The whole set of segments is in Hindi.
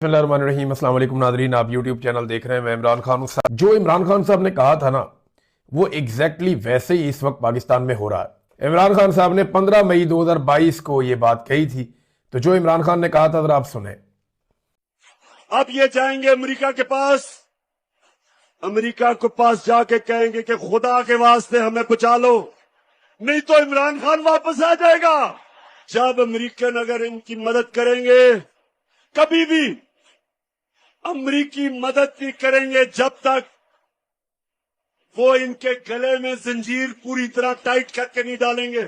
बिस्मिल्लाहिर्रहमानिर्रहीम। अस्सलाम वालेकुम नादरीन, आप यूट्यूब चैनल देख रहे हैं। मैं इमरान खान साहब, जो इमरान खान साहब ने कहा था ना, वो एग्जैक्टली वैसे ही इस वक्त पाकिस्तान में हो रहा है। इमरान खान साहब ने 15 मई 2022 को ये बात कही थी। तो जो इमरान खान ने कहा था जरा आप सुने। अब ये जाएंगे अमेरिका के पास, अमेरिका के पास जाके कहेंगे कि खुदा के वास्ते हमें बचा लो, नहीं तो इमरान खान वापस आ जाएगा। जब अमेरिकन अगर इनकी मदद करेंगे, कभी भी अमरीकी मदद नहीं करेंगे जब तक वो इनके गले में जंजीर पूरी तरह टाइट करके नहीं डालेंगे।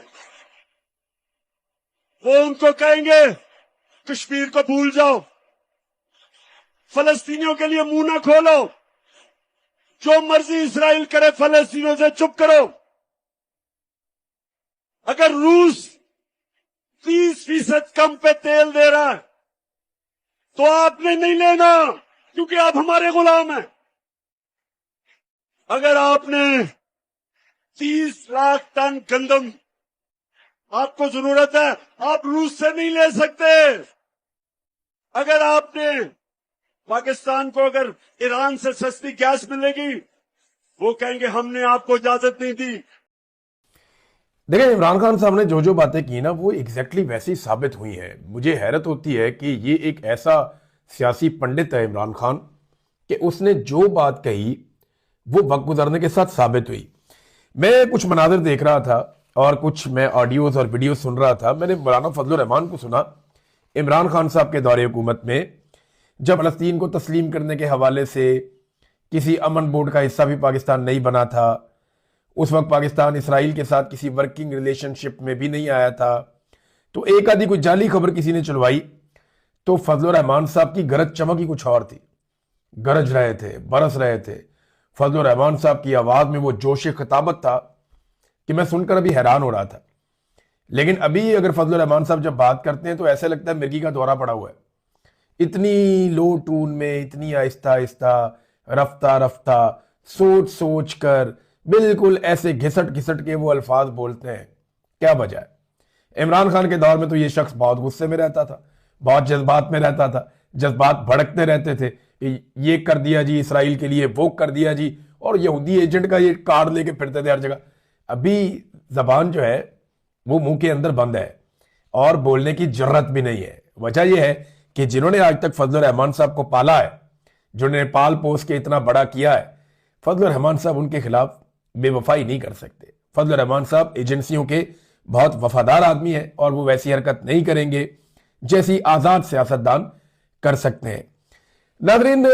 वो उनको कहेंगे कश्मीर को भूल जाओ, फलस्तीनियों के लिए मुंह ना खोलो, जो मर्जी इसराइल करे फलस्तीनियों से चुप करो। अगर रूस 30% कम पे तेल दे रहा है तो आपने नहीं लेना, क्योंकि आप हमारे गुलाम हैं। अगर आपने 30 लाख टन गंदम आपको जरूरत है, आप रूस से नहीं ले सकते। अगर आपने पाकिस्तान को अगर ईरान से सस्ती गैस मिलेगी, वो कहेंगे हमने आपको इजाजत नहीं दी। देखिए, इमरान खान साहब ने जो जो बातें की ना, वो एग्जैक्टली वैसी साबित हुई हैं। मुझे हैरत होती है कि ये एक ऐसा सियासी पंडित है इमरान खान कि उसने जो बात कही वो वक्त गुजरने के साथ साबित हुई। मैं कुछ मनाजिर देख रहा था और कुछ मैं ऑडियोज और वीडियो सुन रहा था। मैंने मौलाना फजलुर रहमान को सुना इमरान खान साहब के दौरे हुकूमत में, जब फलस्तीन को तस्लीम करने के हवाले से किसी अमन बोर्ड का हिस्सा भी पाकिस्तान नहीं बना था। उस वक्त पाकिस्तान इसराइल के साथ किसी वर्किंग रिलेशनशिप में भी नहीं आया था। तो एक आधी कोई जाली खबर किसी ने चलवाई तो फजलुर रहमान साहब की गरज चमक ही कुछ और थी। गरज रहे थे, बरस रहे थे। फजलुर रहमान साहब की आवाज में वो जोश खिताबत था कि मैं सुनकर अभी हैरान हो रहा था। लेकिन अभी अगर फजलुर रहमान साहब जब बात करते हैं तो ऐसे लगता है मिर्गी का दौरा पड़ा हुआ है। इतनी लो टून में, इतनी आहिस्ता आहिस्ता, रफ्ता रफ्ता, सोच सोच कर, बिल्कुल ऐसे घिसट घिसट के वो अल्फाज बोलते हैं। क्या वजह है? इमरान खान के दौर में तो ये शख्स बहुत गुस्से में रहता था, बहुत जज्बात में रहता था, जज्बात भड़कते रहते थे। ये कर दिया जी इसराइल के लिए, वो कर दिया जी, और यहूदी एजेंट का ये कार्ड लेके फिरते थे हर जगह। अभी जबान जो है वो मुंह के अंदर बंद है और बोलने की जरूरत भी नहीं है। वजह यह है कि जिन्होंने आज तक फजलुर रहमान साहब को पाला है, जिन्होंने पाल पोस के इतना बड़ा किया है, फजलुर रहमान साहब उनके खिलाफ बेवफाई नहीं कर सकते। फजलुर रहमान साहब एजेंसियों के बहुत वफादार आदमी हैं और वो वैसी हरकत नहीं करेंगे जैसी आजाद सियासतदान कर सकते हैं। नाज़रीन,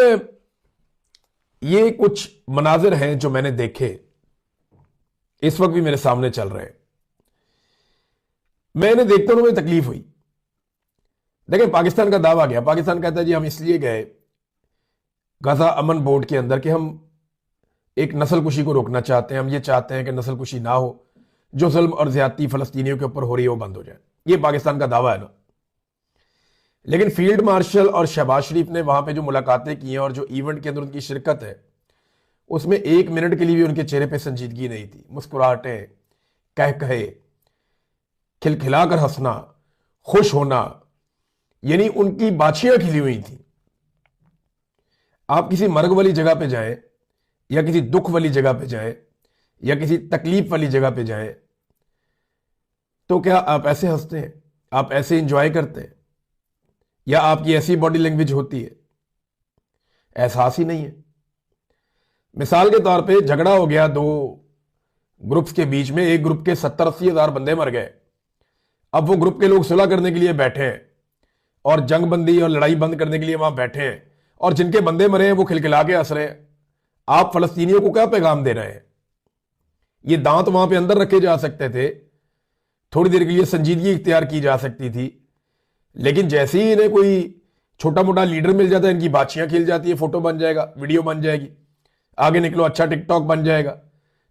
ये कुछ मनाजिर हैं जो मैंने देखे, इस वक्त भी मेरे सामने चल रहे हैं। मैंने देखते हुए मुझे तकलीफ हुई। देखिए, पाकिस्तान का दावा गया, पाकिस्तान कहता है जी हम इसलिए गए गजा अमन बोर्ड के अंदर कि हम एक नस्लकुशी को रोकना चाहते हैं। हम ये चाहते हैं कि नस्लकुशी ना हो, जो जुल्म और ज्यादती फलस्तीनियों के ऊपर हो रही है वो बंद हो जाए। ये पाकिस्तान का दावा है ना। लेकिन फील्ड मार्शल और शहबाज शरीफ ने वहां पे जो मुलाकातें की हैं और जो इवेंट के अंदर उनकी शिरकत है, उसमें एक मिनट के लिए भी उनके चेहरे पे संजीदगी नहीं थी। मुस्कुराहटें, कह कहे, खिलखिलाकर हंसना, खुश होना, यानी उनकी बाछियां खिली हुई थी। आप किसी मर्ग वाली जगह पे जाएं या किसी दुख वाली जगह पे जाएं या किसी तकलीफ वाली जगह पे जाएं, तो क्या आप ऐसे हंसते हैं? आप ऐसे इंजॉय करते हैं? या आपकी ऐसी बॉडी लैंग्वेज होती है? एहसास ही नहीं है। मिसाल के तौर पे झगड़ा हो गया दो ग्रुप्स के बीच में, एक ग्रुप के 70-80 हजार बंदे मर गए। अब वो ग्रुप के लोग सुलह करने के लिए बैठे हैं और जंग बंदी और लड़ाई बंद करने के लिए वहां बैठे हैं, और जिनके बंदे मरे हैं वो खिलखिला के हंस रहे हैं। आप फलस्तीनियों को क्या पैगाम दे रहे हैं? ये दांत वहां पे अंदर रखे जा सकते थे, थोड़ी देर के लिए संजीदगी इख्तियार की जा सकती थी, लेकिन जैसे ही इन्हें कोई छोटा मोटा लीडर मिल जाता है, इनकी बाछियां खिल जाती है, फोटो बन जाएगा, वीडियो बन जाएगी, आगे निकलो अच्छा टिकटॉक बन जाएगा।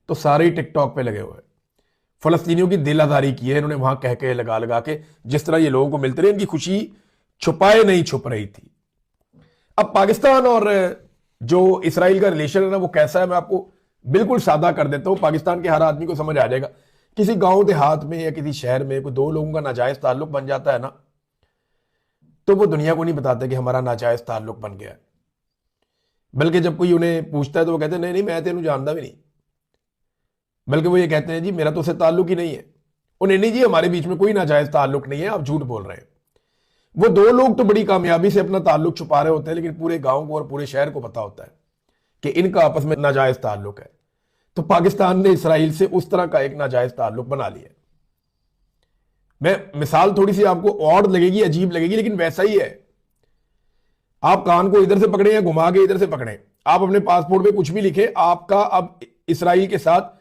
तो सारे ही टिकटॉक पे लगे हुए। फलस्तीनियों की दिल आजारी की है इन्होंने वहां कह के लगा लगा के। जिस तरह ये लोगों को मिलते रहे, इनकी खुशी छुपाए नहीं छुप रही थी। अब पाकिस्तान और जो इसराइल का रिलेशन है ना, वो कैसा है मैं आपको बिल्कुल सादा कर देता हूं। पाकिस्तान के हर आदमी को समझ आ जाएगा। किसी गांव देहात में या किसी शहर में कोई दो लोगों का नाजायज ताल्लुक बन जाता है ना, तो वो दुनिया को नहीं बताते कि हमारा नाजायज ताल्लुक बन गया है। बल्कि जब कोई उन्हें पूछता है तो वो कहते हैं नहीं नहीं मैं तेनू जानता भी नहीं। बल्कि वो ये कहते हैं जी मेरा तो उससे ताल्लुक ही नहीं है। उन्हें नहीं जी हमारे बीच में कोई नाजायज ताल्लुक नहीं है, आप झूठ बोल रहे हैं। वो दो लोग तो बड़ी कामयाबी से अपना ताल्लुक छुपा रहे होते हैं, लेकिन पूरे गांव को और पूरे शहर को पता होता है कि इनका आपस में नाजायज ताल्लुक है। तो पाकिस्तान ने इसराइल से उस तरह का एक नाजायज ताल्लुक बना लिया। मैं मिसाल थोड़ी सी आपको ऑड लगेगी, अजीब लगेगी, लेकिन वैसा ही है। आप कान को इधर से पकड़े या घुमा के इधर से पकड़े, आप अपने पासपोर्ट पे कुछ भी लिखे, आपका अब इसराइल के साथ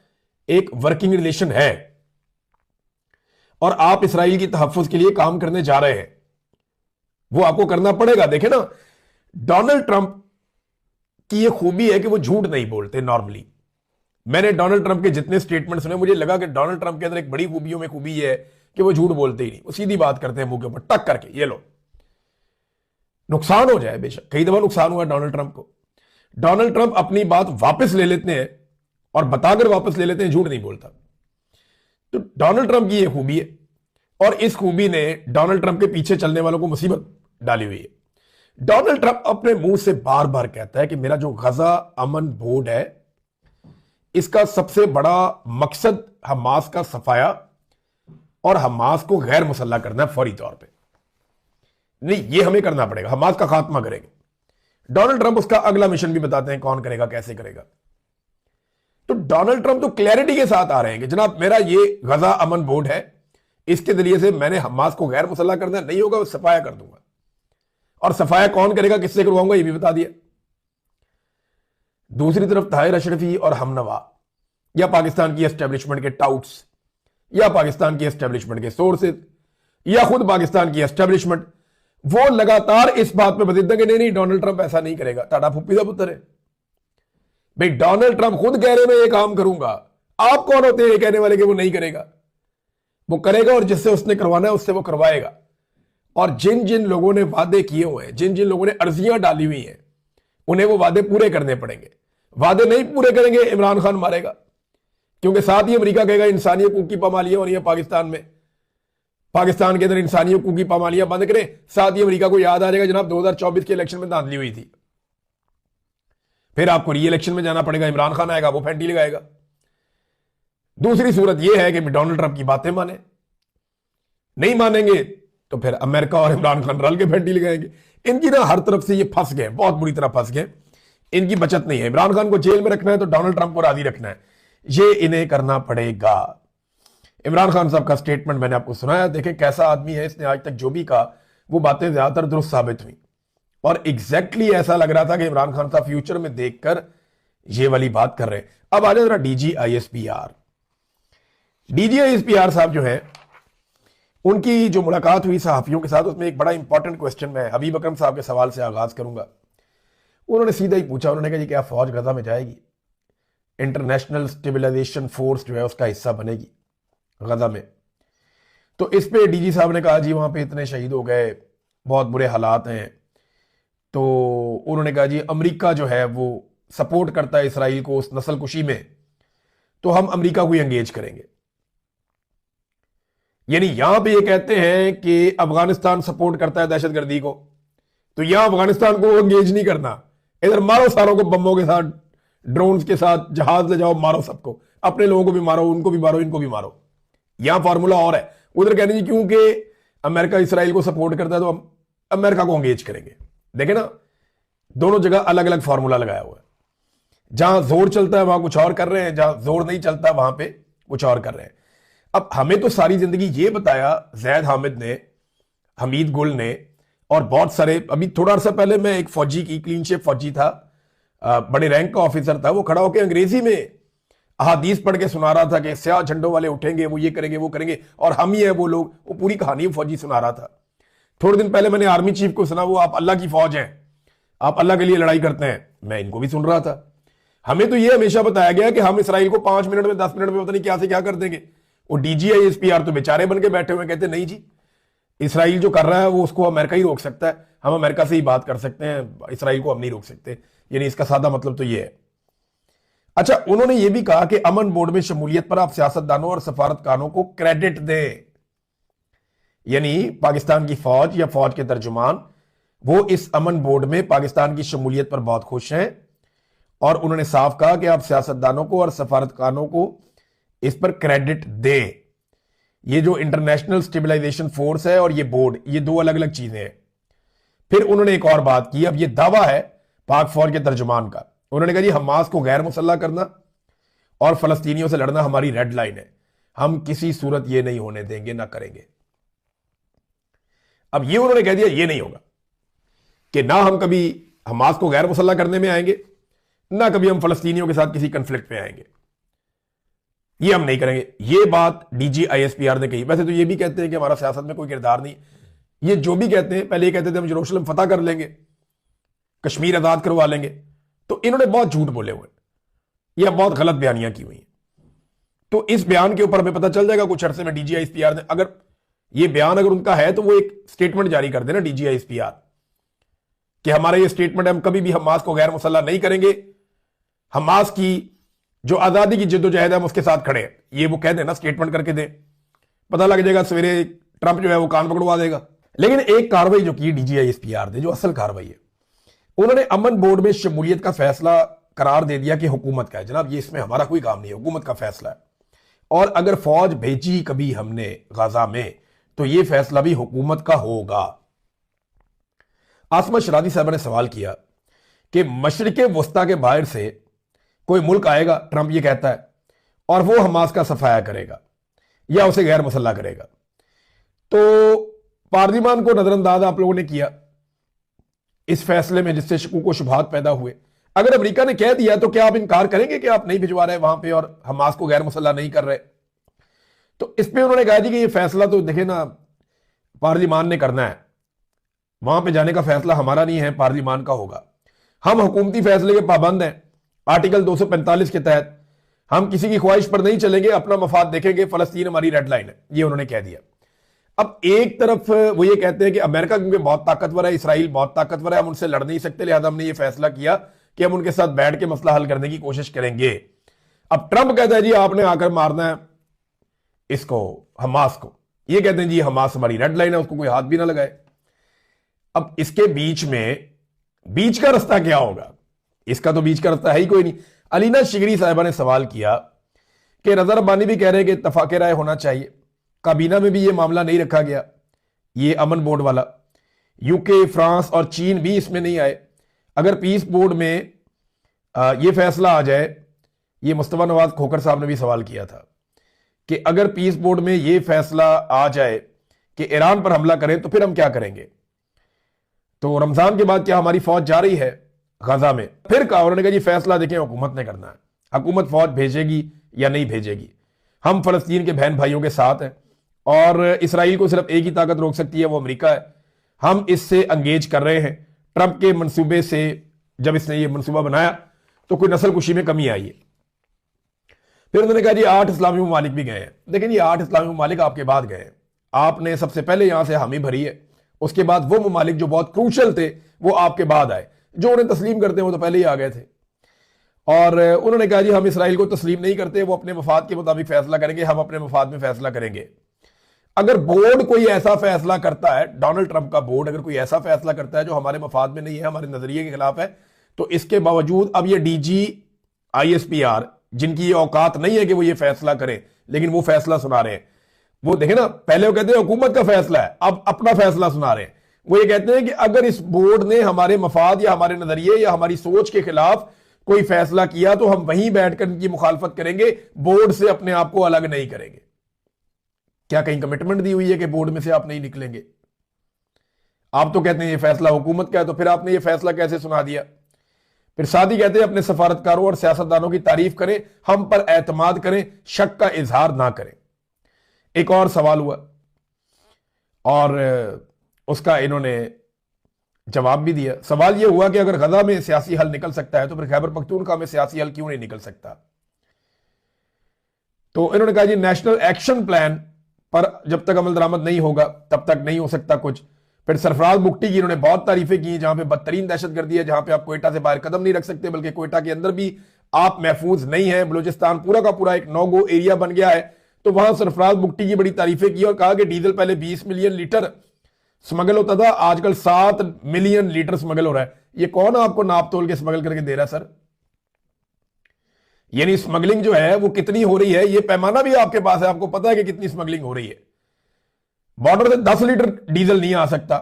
एक वर्किंग रिलेशन है और आप इसराइल की तहफ्फुज के लिए काम करने जा रहे हैं, वो आपको करना पड़ेगा। देखे ना, डोनाल्ड ट्रंप की ये खूबी है कि वो झूठ नहीं बोलते नॉर्मली। मैंने डोनाल्ड ट्रंप के जितने स्टेटमेंट सुने, मुझे लगा कि डोनाल्ड ट्रंप के अंदर एक बड़ी खूबियों में खूबी है कि वो झूठ बोलते ही नहीं, वो सीधी बात करते हैं मुंह के ऊपर टक करके। ये लो, नुकसान हो जाए बेशक, कई दफा नुकसान हुआ डोनाल्ड ट्रंप को। डोनाल्ड ट्रंप अपनी बात वापस ले लेते हैं और बताकर वापस ले लेते हैं, झूठ नहीं बोलता। तो डोनाल्ड ट्रंप की यह खूबी है और इस खूबी ने डोनाल्ड ट्रंप के पीछे चलने वालों को मुसीबत डाली हुई है। डोनाल्ड ट्रंप अपने मुंह से बार बार कहता है कि मेरा जो गजा अमन बोर्ड है, इसका सबसे बड़ा मकसद हमास का सफाया और हमास को गैर मुसल्ला करना है फौरी तौर पे। नहीं, ये हमें करना पड़ेगा, हमास का खात्मा करेंगे। डोनाल्ड ट्रंप उसका अगला मिशन भी बताते हैं कौन करेगा, कैसे करेगा। तो डोनाल्ड ट्रंप तो क्लैरिटी के साथ आ रहे हैं कि जनाब मेरा ये गजा अमन बोर्ड है, इसके जरिए से मैंने हमास को गैर मुसल्ला करना नहीं होगा, वो सफाया कर दूंगा। और सफाया कौन करेगा, किससे करवाऊंगा, ये भी बता दिया। दूसरी तरफ ताहिर अशरफी और हमनवा या पाकिस्तान की एस्टेब्लिशमेंट के टाउट्स या पाकिस्तान की एस्टेब्लिशमेंट के सोर्सेज या खुद पाकिस्तान की एस्टेब्लिशमेंट, वो लगातार इस बात पे बदलते कि नहीं नहीं डोनाल्ड ट्रंप ऐसा नहीं करेगा। टाटा फुप्पी का पुत्र है भाई, डोनाल्ड ट्रंप खुद कह रहे मैं ये काम करूंगा, आप कौन होते हैं ये कहने वाले कि वो नहीं करेगा। वो करेगा और जिससे उसने करवाना है उससे वो करवाएगा। और जिन जिन लोगों ने वादे किए हुए हैं, जिन जिन लोगों ने अर्जियां डाली हुई हैं, उन्हें वो वादे पूरे करने पड़ेंगे। वादे नहीं पूरे करेंगे इमरान खान मारेगा, क्योंकि साथ ही अमेरिका कहेगा इंसानी हकूक की पामालियां हो रही है पाकिस्तान में, पाकिस्तान के अंदर इंसानी हकूक की पामालियां बंद करें। साथ ही अमेरिका को याद आ जाएगा जनाब 2024 के इलेक्शन में धांधली हुई थी, फिर आपको री इलेक्शन में जाना पड़ेगा, इमरान खान आएगा, वो फैंटी लगाएगा। दूसरी सूरत यह है कि डोनाल्ड ट्रंप की बातें माने, नहीं मानेंगे तो फिर अमेरिका और इमरान खान रल के फैंटी लगाएंगे। इनकी ना हर तरफ से ये फंस गए, बहुत बुरी तरह फंस गए, इनकी बचत नहीं है। इमरान खान को जेल में रखना है तो डोनाल्ड ट्रंप को राजी रखना है, ये इन्हें करना पड़ेगा। इमरान खान साहब का स्टेटमेंट मैंने आपको सुनाया, देखें कैसा आदमी है, इसने आज तक जो भी कहा वो बातें ज्यादातर दुरुस्त साबित हुई और एग्जैक्टली ऐसा लग रहा था कि इमरान खान साहब फ्यूचर में देखकर ये वाली बात कर रहे हैं। अब आ जाए जरा डीजीआईएसपीआर साहब जो है, उनकी जो मुलाकात हुई सहाफियों के साथ, उसमें एक बड़ा इंपॉर्टेंट क्वेश्चन मैं हबीब अकरम साहब के सवाल से आगाज करूंगा। उन्होंने सीधा ही पूछा, उन्होंने कहा जी क्या फौज गजा में जाएगी, इंटरनेशनल स्टेबलाइजेशन फोर्स जो है उसका हिस्सा बनेगी गजा में। तो इस पे डीजी साहब ने कहा जी वहां पे इतने शहीद हो गए, बहुत बुरे हालात हैं। तो उन्होंने कहा जी अमेरिका जो है वो सपोर्ट करता है इसराइल को उस नस्लकुशी में, तो हम अमेरिका को एंगेज करेंगे। यानी यहां पे ये कहते हैं कि अफगानिस्तान सपोर्ट करता है दहशतगर्दी को, तो यहां अफगानिस्तान को एंगेज नहीं करना, इधर मारो सारों को बम्बों के साथ, ड्रोन्स के साथ, जहाज ले जाओ, मारो सबको, अपने लोगों को भी मारो, उनको भी मारो, इनको भी मारो। यहां फॉर्मूला और है। उधर कहने जी क्योंकि अमेरिका इसराइल को सपोर्ट करता है तो हम अमेरिका को एंगेज करेंगे। देखे ना, दोनों जगह अलग अलग फॉर्मूला लगाया हुआ है। जहां जोर चलता है वहां कुछ और कर रहे हैं, जहां जोर नहीं चलता वहां पे कुछ और कर रहे हैं। अब हमें तो सारी जिंदगी ये बताया जैद हामिद ने, हमीद गुल ने और बहुत सारे, अभी थोड़ा अर्सा पहले मैं एक फौजी की, क्लीन शेप फौजी था, बड़े रैंक का ऑफिसर था, वो खड़ा होकर अंग्रेजी में अहादीस पढ़ के सुना रहा था कि स्याह झंडों वाले उठेंगे, वो ये करेंगे, वो करेंगे, और हम ही है वो लोग। वो पूरी कहानी फौजी सुना रहा था। थोड़े दिन पहले मैंने आर्मी चीफ को सुना, वो आप अल्लाह की फौज हैं, आप अल्लाह के लिए लड़ाई करते हैं। मैं इनको भी सुन रहा था। हमें तो ये हमेशा बताया गया कि हम इसराइल को 5 मिनट में 10 मिनट में पता नहीं क्या से क्या कर देंगे। वो डीजीआईएसपीआर तो बेचारे बन के बैठे हुए, कहते नहीं जी इसराइल जो कर रहा है वो उसको अमेरिका ही रोक सकता है, हम अमेरिका से ही बात कर सकते हैं, इसराइल को हम नहीं रोक सकते। यानी इसका सादा मतलब तो ये है। अच्छा, उन्होंने ये भी कहा कि अमन बोर्ड में शमूलियत पर आप सियासतदानों और सफारतकारों को क्रेडिट दें। यानी पाकिस्तान की फौज या फौज के तर्जुमान, वो इस अमन बोर्ड में पाकिस्तान की शमूलियत पर बहुत खुश हैं और उन्होंने साफ कहा कि आप सियासतदानों को और सफारतखानों को इस पर क्रेडिट दें। ये जो इंटरनेशनल स्टेबलाइजेशन फोर्स है और ये बोर्ड, ये दो अलग अलग चीजें हैं। फिर उन्होंने एक और बात की, अब ये दावा है पाक फौज के तर्जुमान का। उन्होंने कहा जी हमास को गैर मुसल्लह करना और फलस्तीनियों से लड़ना हमारी रेड लाइन है, हम किसी सूरत ये नहीं होने देंगे, ना करेंगे। अब ये उन्होंने कह दिया ये नहीं होगा कि ना हम कभी हमास को गैर मुसल्लह करने में आएंगे, ना कभी हम फलस्तीनियों के साथ किसी कंफ्लिक्ट में आएंगे, ये हम नहीं करेंगे। ये बात डीजी आईएसपीआर ने कही। वैसे तो ये भी कहते हैं कि हमारा सियासत में कोई किरदार नहीं, ये जो भी कहते हैं, पहले ये कहते थे हम यरूशलेम फतह कर लेंगे, कश्मीर आजाद करवा लेंगे, तो इन्होंने बहुत झूठ बोले हुए, यह बहुत गलत बयानियां की हुई हैं। तो इस बयान के ऊपर हमें पता चल जाएगा कुछ अरसे में डीजी आईएसपीआर ने, अगर ये बयान अगर उनका है तो वो एक स्टेटमेंट जारी कर देना डीजी आईएसपीआर कि हमारा ये स्टेटमेंट है, हम कभी भी हमास को गैर मुसल्लह नहीं करेंगे, हमास की जो आजादी की जिद्दोजहद है हम उसके साथ खड़े हैं, ये वो कह देना, स्टेटमेंट करके दे, पता लग जाएगा सवेरे ट्रंप जो है वो कान पकड़वा देगा। लेकिन एक कार्रवाई जो की डीजी आईएसपीआर ने, जो असल कार्रवाई है, उन्होंने अमन बोर्ड में शमूलियत का फैसला करार दे दिया कि हुकूमत का है। जनाब ये इसमें हमारा कोई काम नहीं है, हुकूमत का फैसला है, और अगर फौज भेजी कभी हमने गाजा में तो ये फैसला भी हुकूमत का होगा। आसमा शरादी साहब ने सवाल किया कि मशरिक वस्ता के बाहर से कोई मुल्क आएगा, ट्रंप ये कहता है, और वो हमास का सफाया करेगा या उसे गैर मुसल्ला करेगा। तो पार्लिमान को नजरअंदाज आप लोगों ने किया इस फैसले में, जिससे शकूक व शुबहात पैदा हुए। अगर अमेरिका ने कह दिया तो क्या आप इनकार करेंगे कि आप नहीं भिजवा रहे वहां पे और हमास को गैर मुसल्ला नहीं कर रहे? तो इस पे उन्होंने कहा जी कि ये फैसला तो देखे ना पार्लिमान ने करना है, वहां पे जाने का फैसला हमारा नहीं है, पार्लिमान का होगा। हम हुकूमती फैसले के पाबंद हैं, आर्टिकल 245 के तहत हम किसी की ख्वाहिश पर नहीं चलेंगे, अपना मफाद देखेंगे, फलस्तीन हमारी रेड लाइन है, ये उन्होंने कह दिया। अब एक तरफ वो ये कहते हैं कि अमेरिका क्योंकि बहुत ताकतवर है, इसराइल बहुत ताकतवर है, हम उनसे लड़ नहीं सकते, लिहाजा हमने ये फैसला किया कि हम उनके साथ बैठ के मसला हल करने की कोशिश करेंगे। अब ट्रंप कहता है जी आपने आकर मारना है इसको, हमास को, ये कहते हैं जी हमास हमारी रेड लाइन है, उसको कोई हाथ भी ना लगाए। अब इसके बीच में बीच का रास्ता क्या होगा? इसका तो बीच का रास्ता है ही कोई नहीं। अलीना शिगरी साहिबा ने सवाल किया कि रजा रब्बानी भी कह रहे हैं कि इत्तफाक़े राय होना चाहिए, काबीना में भी ये मामला नहीं रखा गया, ये अमन बोर्ड वाला, यूके, फ्रांस और चीन भी इसमें नहीं आए। अगर पीस बोर्ड में ये फैसला आ जाए, ये मुस्तफा नवाज खोखर साहब ने भी सवाल किया था कि अगर पीस बोर्ड में ये फैसला आ जाए कि ईरान पर हमला करें तो फिर हम क्या करेंगे? तो रमजान के बाद क्या हमारी फौज जा रही है गाजा में? फिर कहा, उन्होंने कहा जी फैसला देखें हुकूमत ने करना है, हुकूमत फौज भेजेगी या नहीं भेजेगी। हम फलस्तीन के बहन भाइयों के साथ हैं और इसराइल को सिर्फ एक ही ताकत रोक सकती है, वो अमेरिका है। हम इससे अंगेज कर रहे हैं। ट्रंप के मंसूबे से जब इसने ये मंसूबा बनाया तो कोई नस्ल कुशी में कमी आई है। फिर उन्होंने कहा जी 8 इस्लामी ममालिक भी गए हैं। देखें ये 8 इस्लामी ममालिक आपके बाद गए हैं, आपने सबसे पहले यहां से हामी भरी है, उसके बाद वो ममालिक जो बहुत क्रूशल थे वो आपके बाद आए, जो उन्हें तस्लीम करते हैं वो तो पहले ही आ गए थे। और उन्होंने कहा जी हम इसराइल को तस्लीम नहीं करते, वो अपने मफाद के मुताबिक फैसला करेंगे, हम अपने मफाद में फैसला करेंगे। अगर बोर्ड कोई ऐसा फैसला करता है, डोनाल्ड ट्रंप का बोर्ड अगर कोई ऐसा फैसला करता है जो हमारे मफाद में नहीं है, हमारे नजरिए के खिलाफ है, तो इसके बावजूद अब ये डीजी आईएसपीआर, जिनकी ये औकात नहीं है कि वो ये फैसला करें, लेकिन वो फैसला सुना रहे हैं। वो देखे ना, पहले वो कहते हैं हुकूमत का फैसला है, अब अपना फैसला सुना रहे हैं। वो ये कहते हैं कि अगर इस बोर्ड ने हमारे मफाद या हमारे नजरिए या हमारी सोच के खिलाफ कोई फैसला किया तो हम वहीं बैठकर इनकी मुखालफत करेंगे, बोर्ड से अपने आप को अलग नहीं करेंगे। क्या कहीं कमिटमेंट दी हुई है कि बोर्ड में से आप नहीं निकलेंगे? आप तो कहते हैं ये फैसला हुकूमत का है, तो फिर आपने ये फैसला कैसे सुना दिया? फिर साथ ही कहते हैं अपने सफारतकारों और सियासतदानों की तारीफ करें, हम पर एतमाद करें, शक का इजहार ना करें। एक और सवाल हुआ और उसका इन्होंने जवाब भी दिया। सवाल यह हुआ कि अगर गजा में सियासी हल निकल सकता है तो फिर खैबर पख्तूनख्वा में सियासी हल क्यों नहीं निकल सकता? तो इन्होंने कहा जी नेशनल एक्शन प्लान पर जब तक अमल दरामद नहीं होगा तब तक नहीं हो सकता कुछ। फिर सरफराज बुगटी की इन्होंने बहुत तारीफें की, जहां पे बदतरीन दहशतगर्दी है, जहां पे आप कोयटा से बाहर कदम नहीं रख सकते, बल्कि कोयटा के अंदर भी आप महफूज नहीं है, बलूचिस्तान पूरा का पूरा एक नो गो एरिया बन गया है। तो वहां सरफराज बुगटी की बड़ी तारीफें की और कहा कि डीजल पहले 20 मिलियन लीटर स्मगल होता था, आजकल 7 मिलियन लीटर स्मगल हो रहा है। ये कौन आपको नाप तोल के स्मगल करके दे रहा है सर? यानी स्मगलिंग जो है वो कितनी हो रही है, ये पैमाना भी आपके पास है, आपको पता है कि कितनी स्मगलिंग हो रही है। बॉर्डर से 10 लीटर डीजल नहीं आ सकता,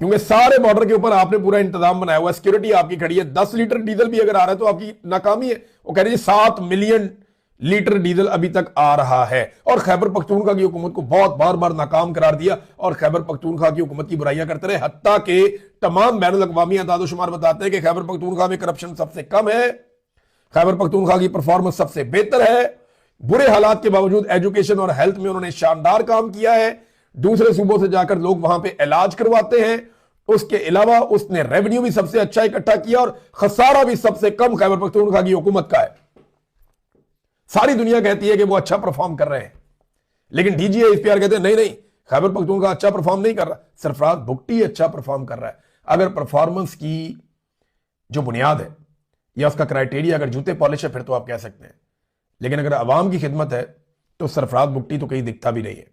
क्योंकि सारे बॉर्डर के ऊपर आपने पूरा इंतजाम बनाया हुआ है, सिक्योरिटी आपकी खड़ी है। 10 लीटर डीजल भी अगर आ रहा है तो आपकी नाकामी है। वो कह रही है 7 मिलियन लीटर डीजल अभी तक आ रहा है, और खैबर पख्तूनख्वा की हुकूमत को बहुत बार बार नाकाम करार दिया, और खैबर पख्तूनख्वा की हुकूमत की बुराइयां करते रहे। हत्ता के तमाम बैनुल अक़वामी अदाद-ओ-शुमार बताते हैं कि खैबर पख्तूनख्वा में करप्शन सबसे कम है, खैबर पख्तूनख्वा की परफॉर्मेंस सबसे बेहतर है। बुरे हालात के बावजूद एजुकेशन और हेल्थ में उन्होंने शानदार काम किया है। दूसरे सूबों से जाकर लोग वहां पे इलाज करवाते हैं। उसके अलावा उसने रेवेन्यू भी सबसे अच्छा इकट्ठा किया, और खसारा भी सबसे कम खैबर पख्तूनख्वा की हुकूमत का है। सारी दुनिया कहती है कि वो अच्छा परफॉर्म कर रहे हैं, लेकिन डीजीआई एसपीआर कहते हैं नहीं नहीं, खैबर पख्तूनख्वा अच्छा परफॉर्म नहीं कर रहा, सरफराज बुगटी अच्छा परफॉर्म कर रहा है। अगर परफॉर्मेंस की जो बुनियाद है या उसका क्राइटेरिया अगर जूते पॉलिश है फिर तो आप कह सकते हैं, लेकिन अगर अवाम की खिदमत है तो सरफराज बुगटी तो कहीं दिखता भी नहीं है।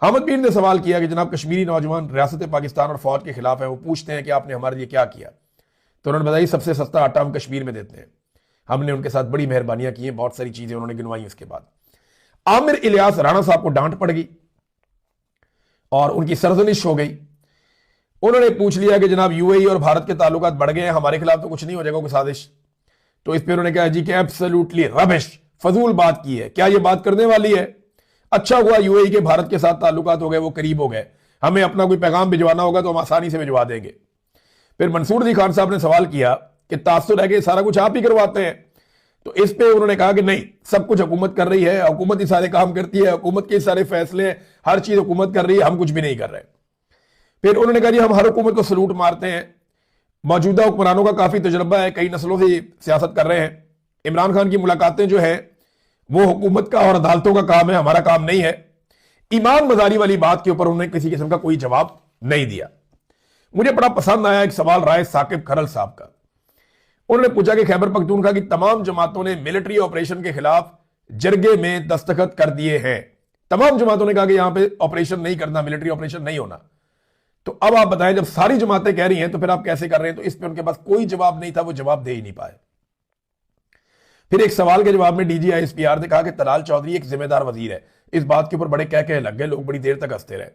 हामिद पीर ने सवाल किया कि जनाब कश्मीरी नौजवान रियासत पाकिस्तान और फौज के खिलाफ है, वो पूछते हैं कि आपने हमारे लिए क्या किया, तो उन्होंने बताया सबसे सस्ता आटा हम कश्मीर में देते हैं। हमने उनके साथ बड़ी मेहरबानियां की हैं, बहुत सारी चीजें उन्होंने गिनवाई। उसके बाद आमिर इलियास राणा साहब को डांट पड़ गई और उनकी सरजनिश हो गई। उन्होंने पूछ लिया कि जनाब यूएई और भारत के ताल्लुकात बढ़ गए हैं, हमारे खिलाफ तो कुछ नहीं हो जाएगा कोई साजिश। तो इस पर उन्होंने कहा जी कि एब्सोल्युटली रबिश, फजूल बात की है, क्या ये बात करने वाली है? अच्छा हुआ यूएई के भारत के साथ ताल्लुकात हो गए, वो करीब हो गए, हमें अपना कोई पैगाम भिजवाना होगा तो हम आसानी से भिजवा देंगे। फिर मंसूर अली खान साहब ने सवाल किया कि तासुर है कि सारा कुछ आप ही करवाते हैं, तो इस पे उन्होंने कहा कि नहीं, सब कुछ हुकूमत कर रही है, हुकूमत ही सारे काम करती है, हुकूमत के सारे फैसले, हर चीज हुकूमत कर रही है, हम कुछ भी नहीं कर रहे। फिर उन्होंने कहा जी हम हर हुकूमत को सलूट मारते हैं, मौजूदा हुक्मरानों का काफी तजुर्बा है, कई नस्लों से सियासत कर रहे हैं। इमरान खान की मुलाकातें जो है वो हुकूमत का और अदालतों का काम है, हमारा काम नहीं है। ईमान मजारी वाली बात के ऊपर उन्होंने किसी किस्म का कोई जवाब नहीं दिया। मुझे बड़ा पसंद आया एक सवाल राय साकिब खरल साहब का। उन्होंने पूछा कि खैबर पख्तूनख्वा की तमाम जमातों ने मिलिट्री ऑपरेशन के खिलाफ जरगे में दस्तखत कर दिए हैं। तमाम जमातों ने कहा कि यहां पे ऑपरेशन नहीं करना, मिलिट्री ऑपरेशन नहीं होना। तो अब आप बताएं, जब सारी जमातें कह रही हैं तो फिर आप कैसे कर रहे हैं? तो इस पर उनके पास कोई जवाब नहीं था, वो जवाब दे ही नहीं पाए। फिर एक सवाल के जवाब में डीजीआई एसपीआर ने कहा कि तलाल चौधरी एक जिम्मेदार वजीर है। इस बात के ऊपर बड़े कह लग गए, लोग बड़ी देर तक हंसते रहे।